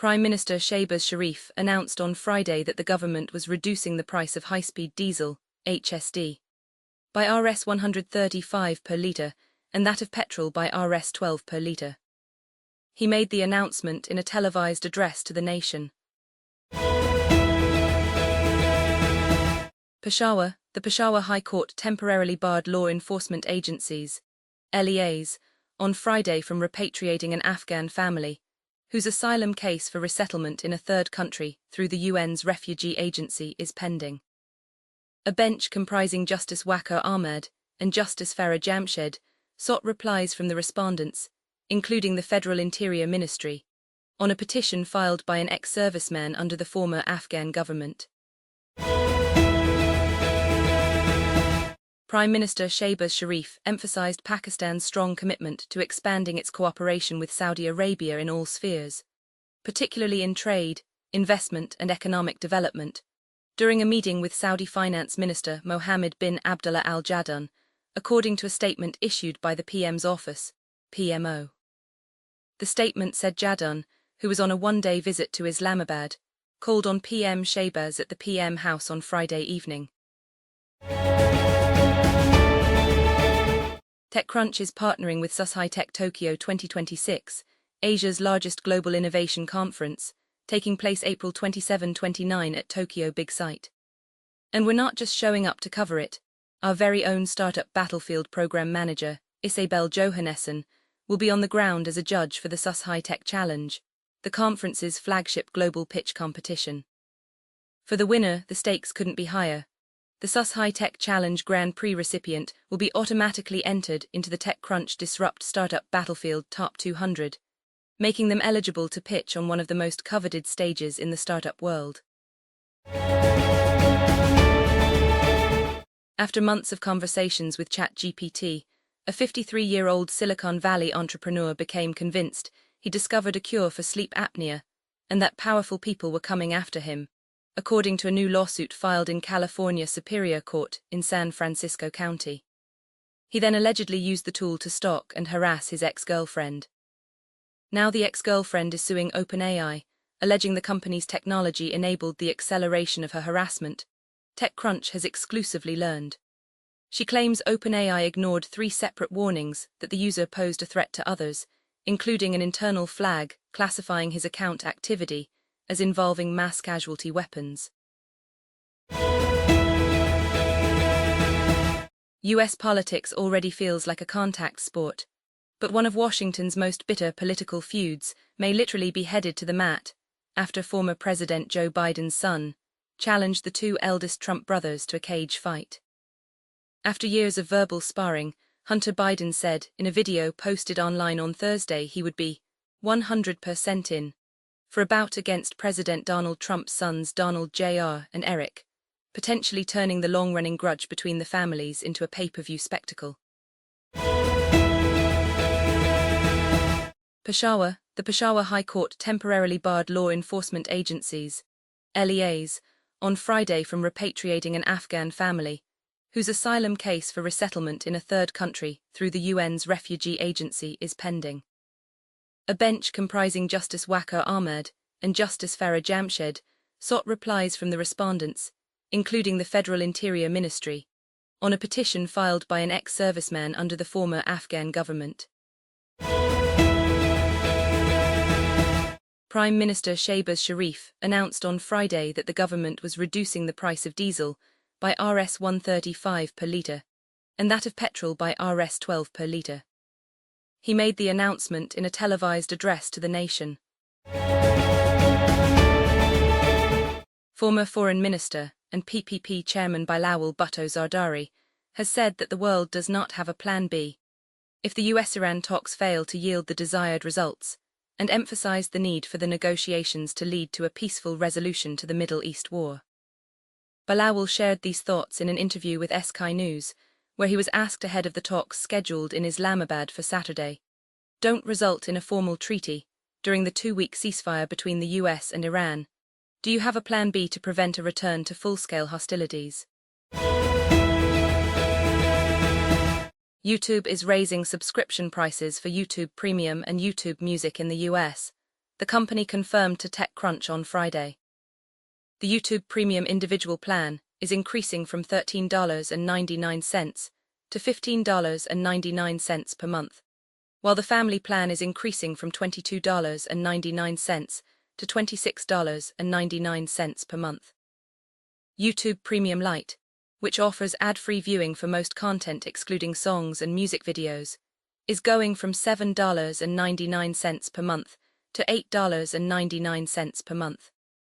Prime Minister Shehbaz Sharif announced on Friday that the government was reducing the price of high-speed diesel, HSD, by Rs 135 per litre and that of petrol by Rs 12 per litre. He made the announcement in a televised address to the nation. Peshawar, the Peshawar High Court temporarily barred law enforcement agencies, LEAs, on Friday from repatriating an Afghan family whose asylum case for resettlement in a third country through the UN's refugee agency is pending. A bench comprising Justice Waqar Ahmed and Justice Farah Jamshed sought replies from the respondents, including the Federal Interior Ministry, on a petition filed by an ex-serviceman under the former Afghan government. Prime Minister Shehbaz Sharif emphasized Pakistan's strong commitment to expanding its cooperation with Saudi Arabia in all spheres, particularly in trade, investment and economic development, during a meeting with Saudi Finance Minister Mohammed bin Abdullah Al Jaddan, according to a statement issued by the PM's office, PMO. The statement said Jaddan, who was on a one-day visit to Islamabad, called on PM Shehbaz at the PM House on Friday evening. TechCrunch is partnering with SUS High-Tech Tokyo 2026, Asia's largest global innovation conference, taking place April 27-29 at Tokyo Big Sight. And we're not just showing up to cover it. Our very own Startup Battlefield program manager, Isabel Johannesson, will be on the ground as a judge for the SUS High-Tech Challenge, the conference's flagship global pitch competition. For the winner, the stakes couldn't be higher. The SUS High-Tech Challenge Grand Prix recipient will be automatically entered into the TechCrunch Disrupt Startup Battlefield Top 200, making them eligible to pitch on one of the most coveted stages in the startup world. After months of conversations with ChatGPT, a 53-year-old Silicon Valley entrepreneur became convinced he discovered a cure for sleep apnea and that powerful people were coming after him, according to a new lawsuit filed in California Superior Court in San Francisco County. He then allegedly used the tool to stalk and harass his ex-girlfriend. Now the ex-girlfriend is suing OpenAI, alleging the company's technology enabled the acceleration of her harassment, TechCrunch has exclusively learned. She claims OpenAI ignored 3 separate warnings that the user posed a threat to others, including an internal flag classifying his account activity as involving mass casualty weapons. US politics already feels like a contact sport, but one of Washington's most bitter political feuds may literally be headed to the mat after former President Joe Biden's son challenged the 2 eldest Trump brothers to a cage fight. After years of verbal sparring, Hunter Biden said in a video posted online on Thursday he would be 100% in for a bout against President Donald Trump's sons Donald Jr. and Eric, potentially turning the long-running grudge between the families into a pay-per-view spectacle. Peshawar, the Peshawar High Court temporarily barred law enforcement agencies, LEAs, on Friday from repatriating an Afghan family whose asylum case for resettlement in a third country through the UN's refugee agency is pending. A bench comprising Justice Waqar Ahmed and Justice Farah Jamshed sought replies from the respondents, including the Federal Interior Ministry, on a petition filed by an ex-serviceman under the former Afghan government. Prime Minister Shehbaz Sharif announced on Friday that the government was reducing the price of diesel by Rs 135 per litre and that of petrol by Rs 12 per litre. He made the announcement in a televised address to the nation. Former Foreign Minister and PPP Chairman Bilawal Bhutto Zardari has said that the world does not have a plan B if the US-Iran talks fail to yield the desired results, and emphasized the need for the negotiations to lead to a peaceful resolution to the Middle East war. Bilawal shared these thoughts in an interview with Sky News, where he was asked ahead of the talks scheduled in Islamabad for Saturday, don't result in a formal treaty during the 2-week ceasefire between the US and Iran. Do you have a plan B to prevent a return to full-scale hostilities? YouTube is raising subscription prices for YouTube Premium and YouTube Music in the US. the company confirmed to TechCrunch on Friday. The YouTube Premium individual plan is increasing from $13.99 to $15.99 per month, while the family plan is increasing from $22.99 to $26.99 per month. YouTube Premium Lite, which offers ad-free viewing for most content excluding songs and music videos, is going from $7.99 per month to $8.99 per month.